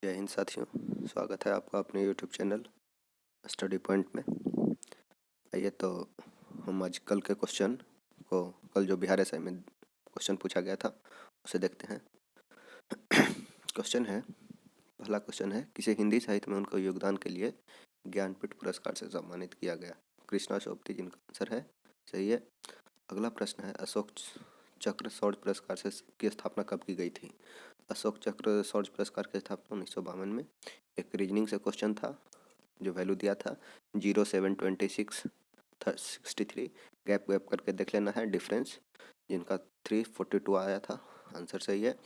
जय हिंद साथियों। स्वागत है आपका अपने यूट्यूब चैनल स्टडी पॉइंट में। आइए तो हम आज कल के क्वेश्चन को, कल जो बिहार एसआई में क्वेश्चन पूछा गया था उसे देखते हैं। क्वेश्चन है, पहला क्वेश्चन है, किसी हिंदी साहित्य में उनके योगदान के लिए ज्ञानपीठ पुरस्कार से सम्मानित किया गया? कृष्णा शोभती, जिनका आंसर है सही है। अगला प्रश्न है, अशोक चक्र शौर्य पुरस्कार से की स्थापना कब की गई थी? अशोक चक्र शौर्य पुरस्कार की स्थापना 1952 में। एक रीजनिंग से क्वेश्चन था जो वैल्यू दिया था 0726 63, गैप करके देख लेना है डिफरेंस, जिनका 342 आया था। आंसर सही है।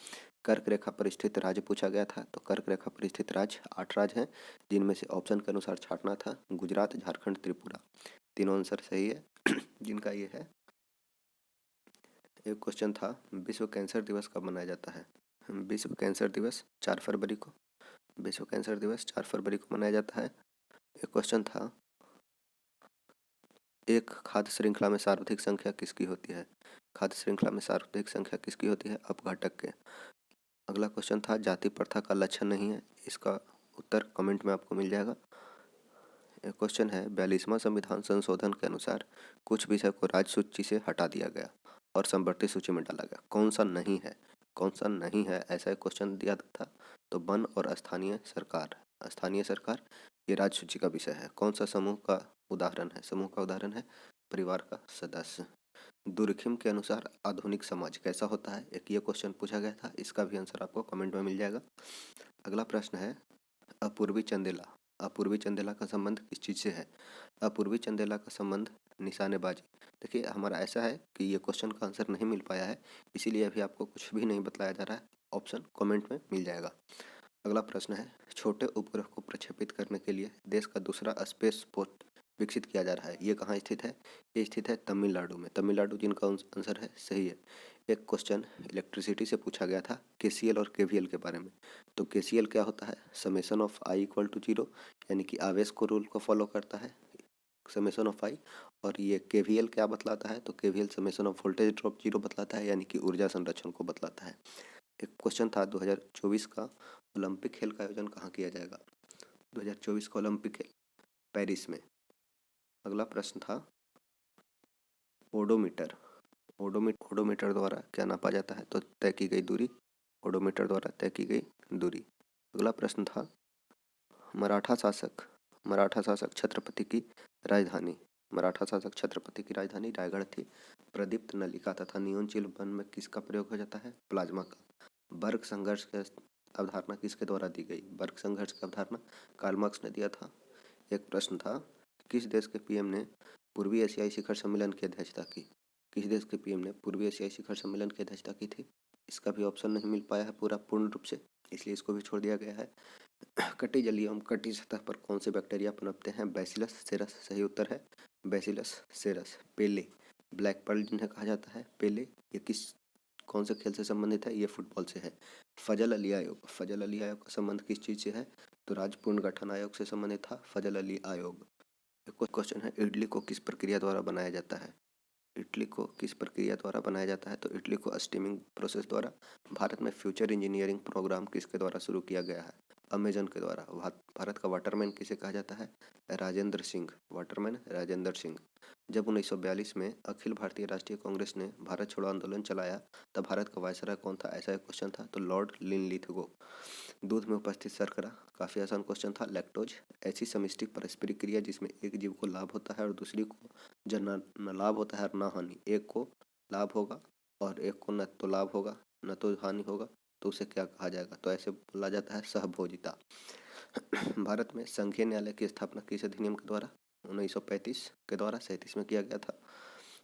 कर्क रेखा पर स्थित राज्य पूछा गया था, तो कर्क रेखा पर स्थित राज्य 8 राज्य हैं, जिनमें से ऑप्शन के अनुसार छांटना था गुजरात, झारखंड, त्रिपुरा। तीनों आंसर सही है। जिनका ये है। एक क्वेश्चन था, विश्व कैंसर दिवस कब मनाया जाता है? विश्व कैंसर दिवस 4 फरवरी को। विश्व कैंसर दिवस 4 फरवरी को मनाया जाता है। एक क्वेश्चन था, एक खाद्य श्रृंखला में सार्वत्रिक संख्या किसकी होती है? खाद्य श्रृंखला में सार्वत्रिक संख्या किसकी होती है? अपघटक के। अगला क्वेश्चन था, जाति प्रथा का लक्षण नहीं है। इसका उत्तर कमेंट में आपको मिल जाएगा। एक क्वेश्चन है, 42वां संविधान संशोधन के अनुसार कुछ विषय को राज्य सूची से हटा दिया गया और संवर्ती सूची में डाला गया। कौन सा नहीं है? कौन सा नहीं है, ऐसा एक क्वेश्चन दिया था। तो वन और स्थानीय सरकार। स्थानीय सरकार ये राज्य सूची का विषय है। कौन सा समूह का उदाहरण है? समूह का उदाहरण है परिवार का सदस्य। दुर्खिम के अनुसार आधुनिक समाज कैसा होता है? एक ये क्वेश्चन पूछा गया था, इसका भी आंसर आपको कमेंट में मिल जाएगा। अगला प्रश्न है, अपूर्वी चंदेला। अपूर्वी चंदेला का संबंध किस चीज से है? अपूर्वी चंदेला का संबंध निशानेबाजी। देखिए, हमारा ऐसा है कि ये क्वेश्चन का आंसर नहीं मिल पाया है, इसीलिए अभी आपको कुछ भी नहीं बताया जा रहा है। ऑप्शन कमेंट में मिल जाएगा। अगला प्रश्न है, छोटे उपग्रह को प्रक्षेपित करने के लिए देश का दूसरा स्पेस पोर्ट विकसित किया जा रहा है। ये कहाँ स्थित है? ये स्थित है तमिलनाडु में। तमिलनाडु, जिनका आंसर है सही है। एक क्वेश्चन इलेक्ट्रिसिटी से पूछा गया था, केसीएल और केवीएल के बारे में। तो केसीएल क्या होता है? Summation of I equal to 0, यानी कि आवेश को रूल को फॉलो करता है, समेशन ऑफ आई। और ये केवीएल क्या बतलाता है? तो KVL summation of voltage drop 0 बतलाता है, यानी कि ऊर्जा संरक्षण को बतलाता है। एक क्वेश्चन था, 2024 का ओलंपिक खेल का आयोजन कहाँ किया जाएगा? 2024 का ओलंपिक खेल पेरिस में। अगला प्रश्न था, ओडोमीटर। ओडोमीटर द्वारा क्या नापा जाता है? तो तय की गई दूरी। ओडोमीटर द्वारा तय की गई दूरी। अगला प्रश्न था, मराठा शासक छत्रपति की राजधानी। मराठा शासक छत्रपति की राजधानी रायगढ़ थी। प्रदीप्त नलिका तथा नियोन चिन्ह बन में किसका प्रयोग हो जाता है? प्लाज्मा का। वर्ग संघर्ष की अवधारणा किसके द्वारा दी गई? वर्ग संघर्ष की अवधारणा कार्ल मार्क्स ने दिया था। एक प्रश्न था, किस देश के पीएम ने पूर्वी एशियाई शिखर सम्मेलन की अध्यक्षता की? किस देश के पीएम ने पूर्वी एशियाई शिखर सम्मेलन की अध्यक्षता की थी? इसका भी ऑप्शन नहीं मिल पाया है पूर्ण रूप से, इसलिए इसको भी छोड़ दिया गया है। कटी जलीय एवं कटी सतह पर कौन से बैक्टीरिया पनपते हैं? बैसिलस सेरस सही उत्तर है। बैसिलस सेरस। पेले, ब्लैक पर्ल जिन्हें कहा जाता है, पेले, ये कौन से खेल से संबंधित है? ये फुटबॉल से है। फजल अली आयोग। फजल अली आयोग का संबंध किस चीज से है? तो राज्य पुनर्गठन आयोग से संबंधित था फजल अली आयोग। एक क्वेश्चन है, इडली को किस प्रक्रिया द्वारा बनाया जाता है? इडली को किस प्रक्रिया द्वारा बनाया जाता है? तो इडली को स्टीमिंग प्रोसेस द्वारा। भारत में फ्यूचर इंजीनियरिंग प्रोग्राम किसके द्वारा शुरू किया गया है? अमेजन के द्वारा। भारत का वाटरमैन किसे कहा जाता है? राजेंद्र सिंह। वाटरमैन राजेंद्र सिंह। जब 1942 में अखिल भारतीय राष्ट्रीय कांग्रेस ने भारत छोड़ो आंदोलन चलाया, तब भारत का वायसराय कौन था? ऐसा एक क्वेश्चन था, तो लॉर्ड लिनलिथगो। दूध में उपस्थित शर्करा, काफी आसान क्वेश्चन था। लैक्टोज, ऐसी समष्टि परस्परिक क्रिया जिसमें एक जीव को लाभ होता है और दूसरी को न लाभ होता है और न हानि। एक को लाभ होगा और एक को न तो लाभ होगा न तो हानि होगा, तो उसे क्या कहा जाएगा? तो ऐसे बोला जाता है सहभोजिता। भारत में संघीय न्यायालय की स्थापना किस अधिनियम के द्वारा? 1935 के द्वारा 37 में किया गया था।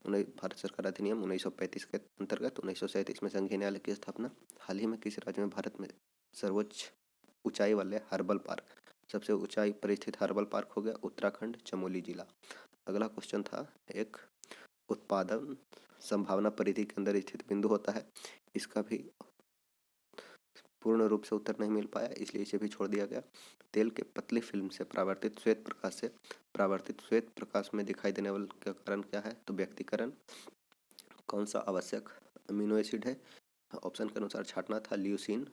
भारत सरकार अधिनियम 1935 के अंतर्गत 1937 में संघीय न्यायालय की स्थापना। हाल ही में किस राज्य में भारत में सर्वोच्च ऊंचाई वाले हर्बल पार्क, सबसे ऊंचाई पर स्थित हर्बल पार्क हो गया उत्तराखंड, चमोली जिला। अगला क्वेश्चन था, एक उत्पादन संभावना परिधि के अंदर स्थित बिंदु होता है। इसका भी पूर्ण रूप से उत्तर नहीं मिल पाया, इसलिए इसे भी छोड़ दिया गया। तेल के पतली फिल्म से परावर्तित श्वेत प्रकाश में दिखाई देने वाले का कारण क्या है? तो व्यक्तिकरण। कौन सा आवश्यक अमीनो एसिड है? ऑप्शन के अनुसार छाटना था ल्यूसीन,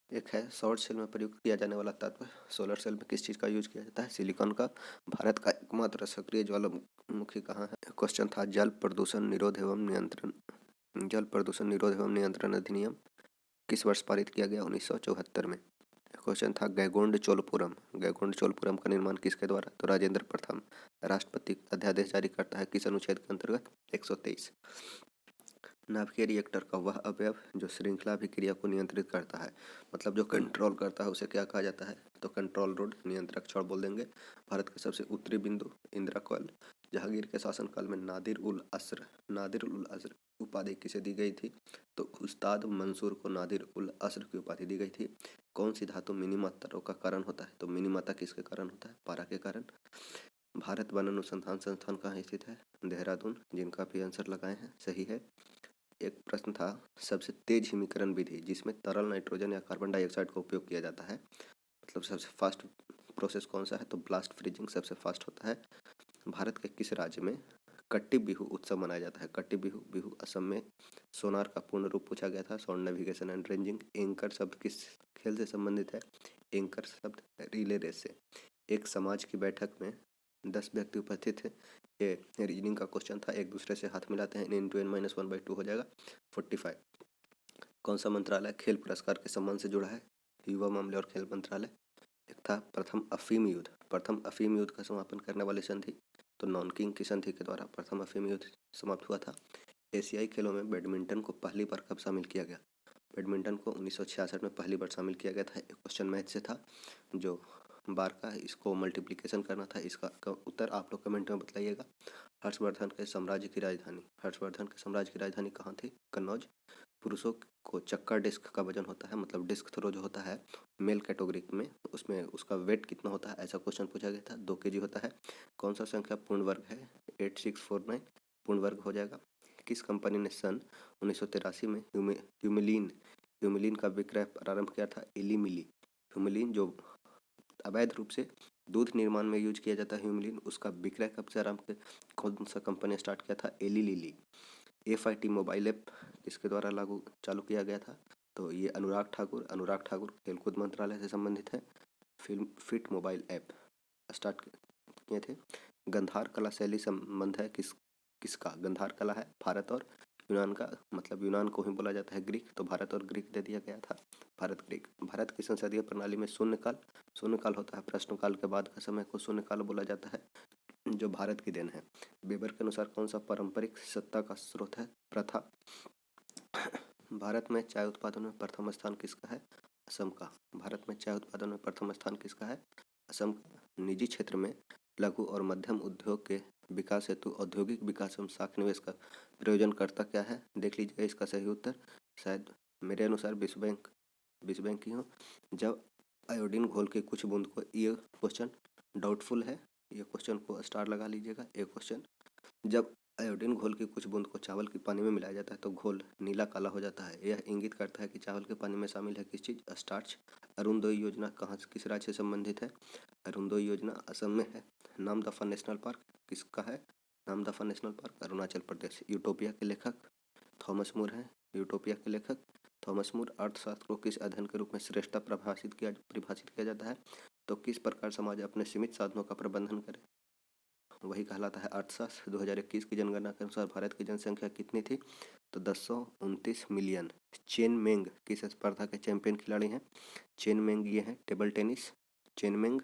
एक है सौर सेल में प्रयुक्त किया जाने वाला तत्व। सोलर सेल में किस चीज़ का यूज किया जाता है? सिलिकॉन का। भारत का एकमात्र सक्रिय ज्वालामुखी कहाँ है? क्वेश्चन था जल प्रदूषण निरोध एवं नियंत्रण। जल प्रदूषण निरोध एवं नियंत्रण अधिनियम किस वर्ष पारित किया गया? 1974 में। क्वेश्चन था गैगोंड चोलपुरम। गैगोंड चोलपुरम का निर्माण किसके द्वारा? तो राजेंद्र प्रथम। राष्ट्रपति अध्यादेश जारी करता है किस अनुच्छेद के अंतर्गत? 123। नाभिकीय रिएक्टर का वह अवयव जो श्रृंखला अभिक्रिया को नियंत्रित करता है, मतलब जो कंट्रोल करता है, उसे क्या कहा जाता है? तो कंट्रोल रोड, नियंत्रक छोर बोल देंगे। भारत का सबसे उत्तरी बिंदु इंदिरा कॉल। जहांगीर के शासनकाल में नादिर उल असर उपाधि किसे दी गई थी? तो उस्ताद मंसूर को नादिर उल असर की उपाधि दी गई थी। कौन सी धातु मिनीमात्रा का कारण होता है? तो मिनीमात्रा किसके कारण होता है? पारा के कारण। भारत वन अनुसंधान संस्थान कहाँ स्थित है? देहरादून। जिनका भी आंसर लगाए हैं सही है। एक प्रश्न था सबसे तेज हिमीकरण विधि जिसमें तरल नाइट्रोजन या कार्बन डाइऑक्साइड का उपयोग किया जाता है, मतलब सबसे फास्ट प्रोसेस कौन सा है? तो ब्लास्ट फ्रीजिंग सबसे फास्ट होता है। भारत के किस राज्य में कट्टी बिहू उत्सव मनाया जाता है? कट्टी बिहू बिहू असम में। सोनार का पूर्ण रूप पूछा गया था। Sound navigation and ranging. Anchor शब्द किस खेल से संबंधित है? एंकर शब्द रिले रेस से। एक समाज की बैठक में 10 व्यक्ति उपस्थित थे। ये रीजनिंग का क्वेश्चन था। एक दूसरे से हाथ मिलाते हैं, n into n - 1/2 हो जाएगा 45। कौन सा मंत्रालय खेल पुरस्कार के सम्मान से जुड़ा है? युवा मामले और खेल मंत्रालय। एक था प्रथम अफीम युद्ध। प्रथम अफीम युद्ध का समापन करने वाली संधि, तो नॉनकिंग की संधि के द्वारा प्रथम अफीम युद्ध समाप्त हुआ था। एशियाई खेलों में बैडमिंटन को पहली बार कब शामिल किया गया? बैडमिंटन को 1966 में पहली बार शामिल किया गया था। एक क्वेश्चन मैथ से था जो बार का है, इसको मल्टीप्लिकेशन करना था। इसका उत्तर आप लोग कमेंट में बताइएगा। हर्षवर्धन के साम्राज्य की राजधानी। हर्षवर्धन के साम्राज्य की राजधानी कहाँ थी? कन्नौज। पुरुषों को चक्कर डिस्क का वजन होता है, मतलब डिस्क थ्रो जो होता है मेल कैटेगरी में, उसमें उसका वेट कितना होता है, ऐसा क्वेश्चन पूछा गया था। 2 kg होता है। कौन सा संख्या पूर्ण वर्ग है? 8649 पूर्ण वर्ग हो जाएगा। किस कंपनी ने सन 1983 में ह्यूमिलीन का विक्रय प्रारंभ किया था? एली मिली। ह्यूमिलीन जो अवैध रूप से दूध निर्माण में यूज किया जाता है, ह्यूमिलीन, उसका विक्रय कब से आरंभ कौन सा कंपनी स्टार्ट किया था? Eli Lilly. FIT mobile app किसके द्वारा लागू चालू किया गया था? तो ये अनुराग ठाकुर खेलकूद मंत्रालय से संबंधित है। Film fit mobile app start किए थे। गंधार कला शैली संबंध है किसका? गंधार कला है भारत और यूनान का, मतलब यूनान को ही बोला जाता है ग्रीक, तो भारत और ग्रीक दे दिया गया था। भारत ग्रीक। भारत की संसदीय प्रणाली में शून्यकाल होता है। प्रश्नकाल के बाद का समय को शून्यकाल बोला जाता है, जो भारत की देन है। वेबर के अनुसार कौन सा पारंपरिक सत्ता का स्रोत है? प्रथा। भारत में चाय उत्पादन में प्रथम स्थान किसका है? असम का। भारत में चाय उत्पादन में प्रथम स्थान किसका है? असम का। निजी क्षेत्र में लघु और मध्यम उद्योग के विकास हेतु औद्योगिक विकास एवं साख निवेश का प्रयोजनकर्ता क्या है? देख लीजिए इसका सही उत्तर, शायद मेरे अनुसार विश्व बैंक ही हो। जब आयोडीन घोल के कुछ बूंद को, ये क्वेश्चन डाउटफुल है, ये क्वेश्चन को स्टार लगा लीजिएगा। एक क्वेश्चन, जब आयोडीन घोल की कुछ बूंद को चावल के पानी में मिलाया जाता है तो घोल नीला काला हो जाता है। यह इंगित करता है कि चावल के पानी में शामिल है किस चीज? स्टार्च। अरुणोदय योजना कहाँ किस राज्य से संबंधित है? अरुणोदय योजना असम में है। नामदफा नेशनल पार्क किसका है? Namdapha national park Arunachal Pradesh. Utopia के लेखक थॉमस मूर हैं। यूटोपिया के लेखक थॉमस मूर। अर्थशास्त्र को किस अध्ययन के रूप में श्रेष्ठता परिभाषित किया जाता है? तो किस प्रकार समाज अपने सीमित साधनों का प्रबंधन करे, वही कहलाता है अर्थशास्त्र। 2021 की जनगणना के अनुसार भारत की जनसंख्या कितनी थी? तो 1029 मिलियन। चेन मेंग किस स्पर्धा के चैंपियन खिलाड़ी हैं? चेन मेंग ये हैं टेबल टेनिस। चेन मेंग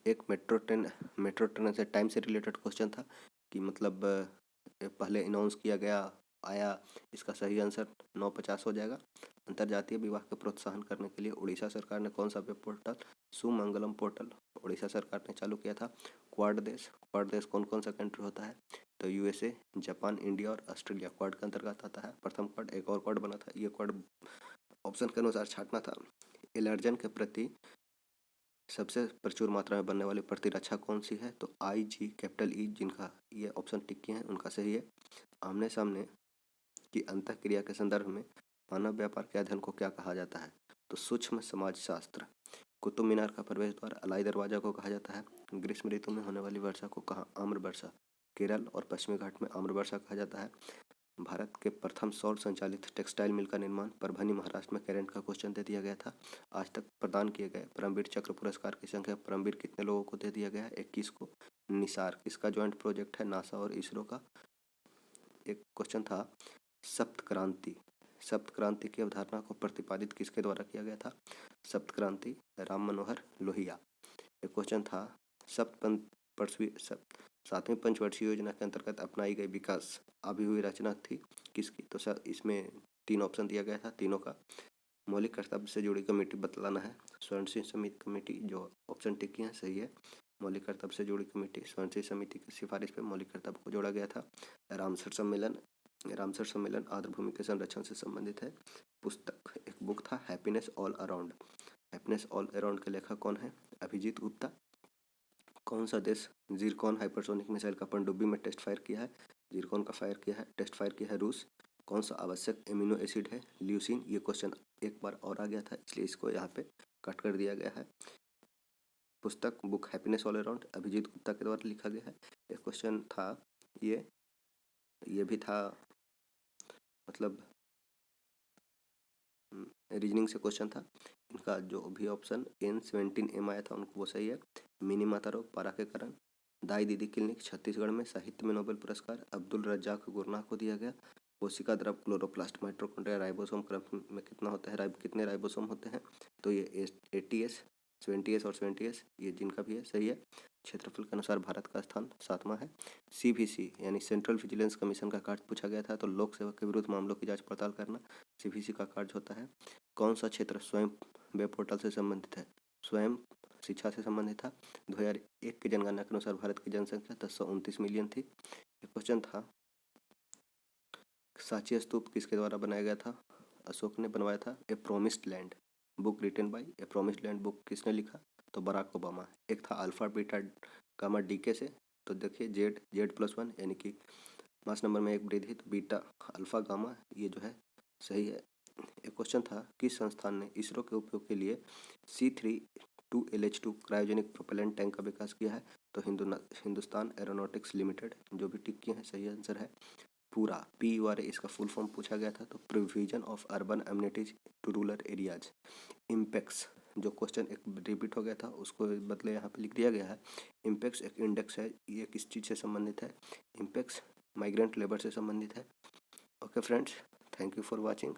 एक मेट्रो ट्रेन से टाइम से रिलेटेड क्वेश्चन था कि मतलब पहले अनाउंस किया गया आया, इसका सही आंसर 950 हो जाएगा। अंतर्जातीय विवाह के प्रोत्साहन करने के लिए उड़ीसा सरकार ने कौन सा web portal? Sumangalam portal Orissa सरकार ने चालू किया था। क्वाड देश कौन कौन सा कंट्री होता है? तो USA, जापान, इंडिया और ऑस्ट्रेलिया क्वाड के अंतर्गत आता है। प्रथम क्वाड, एक और क्वाड बना था, ये क्वाड ऑप्शन के अनुसार छाटना था। एलर्जन के प्रति सबसे प्रचुर मात्रा में बनने वाली प्रतिरक्षा कौन सी है? तो IG, जिनका ये ऑप्शन टिक किए हैं उनका सही है। आमने सामने की अंतःक्रिया के संदर्भ में मानव व्यापार के अध्ययन को क्या कहा जाता है? तो सूक्ष्म समाजशास्त्र। कुतुब मीनार का प्रवेश द्वार अलाई दरवाजा को कहा जाता है। ग्रीष्म ऋतु में होने वाली वर्षा को कहाँ? आम्र वर्षा। केरल और पश्चिमी घाट में आम्र वर्षा कहा जाता है। भारत के प्रथम सौर संचालित टेक्सटाइल मिल का निर्माण परभनी महाराष्ट्र में कैरेंट का क्वेश्चन दे दिया गया था। आज तक प्रदान किए गए परमवीर चक्र पुरस्कार की संख्या परमवीर कितने लोगों को दे दिया गया है? 21 को। निसार किसका ज्वाइंट प्रोजेक्ट है? नासा और इसरो का। एक क्वेश्चन था सप्त क्रांति। सप्त क्रांति की अवधारणा को प्रतिपादित किसके द्वारा किया गया था? सप्त क्रांति राम मनोहर लोहिया। एक क्वेश्चन था सातवीं पंचवर्षीय योजना के अंतर्गत अपनाई गई विकास अभी हुई रचना थी किसकी? तो सर इसमें 3 ऑप्शन दिया गया था, तीनों का मौलिक कर्तव्य से जुड़ी कमेटी बतलाना है। स्वर्ण सिंह समिति कमेटी जो ऑप्शन टिक किए हैं सही है। मौलिक कर्तव्य से जुड़ी कमेटी स्वर्ण सिंह समिति की सिफारिश पर मौलिक कर्तव्य को जोड़ा गया था। रामसर सम्मेलन आर्द्रभूमि के संरक्षण से संबंधित है। पुस्तक एक बुक था happiness all around. Happiness all around के लेखक कौन है? अभिजीत गुप्ता। कौन सा देश जिरकॉन हाइपरसोनिक मिसाइल का पनडुब्बी में टेस्ट फायर किया है? जिरकॉन का टेस्ट फायर किया है रूस। कौन सा आवश्यक एमिनो एसिड है? ल्यूसीन। ये क्वेश्चन एक बार और आ गया था इसलिए इसको यहाँ पे कट कर दिया गया है। पुस्तक book happiness all around Abhijit Gupta के द्वारा लिखा गया है। एक क्वेश्चन था ये भी था मतलब रीजनिंग से क्वेश्चन था। इनका जो भी ऑप्शन N17M आया था उनको वो सही है। मिनी माता रोग पारा के कारण। दाई दीदी क्लिनिक छत्तीसगढ़ में साहित्य में नोबेल पुरस्कार अब्दुल रज्जाक गुरनाह को दिया गया। कोशिका द्रव क्लोरोप्लास्ट माइटोकॉन्ड्रिया राइबोसोम क्रम में कितना होता है? कितने राइबोसोम होते हैं? तो ये 80S 70S और 70S ये जिनका भी है सही है। क्षेत्रफल के अनुसार भारत का स्थान 7वां है। CVC यानी सेंट्रल विजिलेंस कमीशन का कार्य पूछा गया था, तो लोक सेवक के विरुद्ध मामलों की जांच पड़ताल करना CVC का कार्य होता है। कौन सा क्षेत्र स्वयं वेब पोर्टल से संबंधित है? स्वयं शिक्षा से संबंधित था। 2001 की जनगणना के अनुसार भारत की जनसंख्या 1029 मिलियन थी। एक क्वेश्चन था सांची स्तूप किसके द्वारा बनाया गया था? अशोक ने बनवाया था। A Promised Land book written by A Promised Land book किसने लिखा? तो बराक ओबामा। एक था अल्फा बीटा गामा डीके से, तो देखिए Z+1 यानी कि मास नंबर में एक वृद्धि, तो बीटा अल्फा गामा ये जो है सही है। एक क्वेश्चन था किस संस्थान ने इसरो के उपयोग के लिए C32LH2 क्रायोजेनिक प्रोपेलेंट टैंक का विकास किया है? तो हिंदुस्तान एरोनॉटिक्स लिमिटेड। जो भी टिक किए हैं सही आंसर है। पूरा PURA इसका फुल फॉर्म पूछा गया था, तो provision of urban amenities to rural areas. इम्पेक्स जो क्वेश्चन एक रिपीट हो गया था उसको बदले यहाँ पे लिख दिया गया है। इम्पेक्स एक इंडेक्स है, ये किस चीज़ से संबंधित है? इम्पेक्स माइग्रेंट लेबर से संबंधित है। Okay friends, thank you for watching.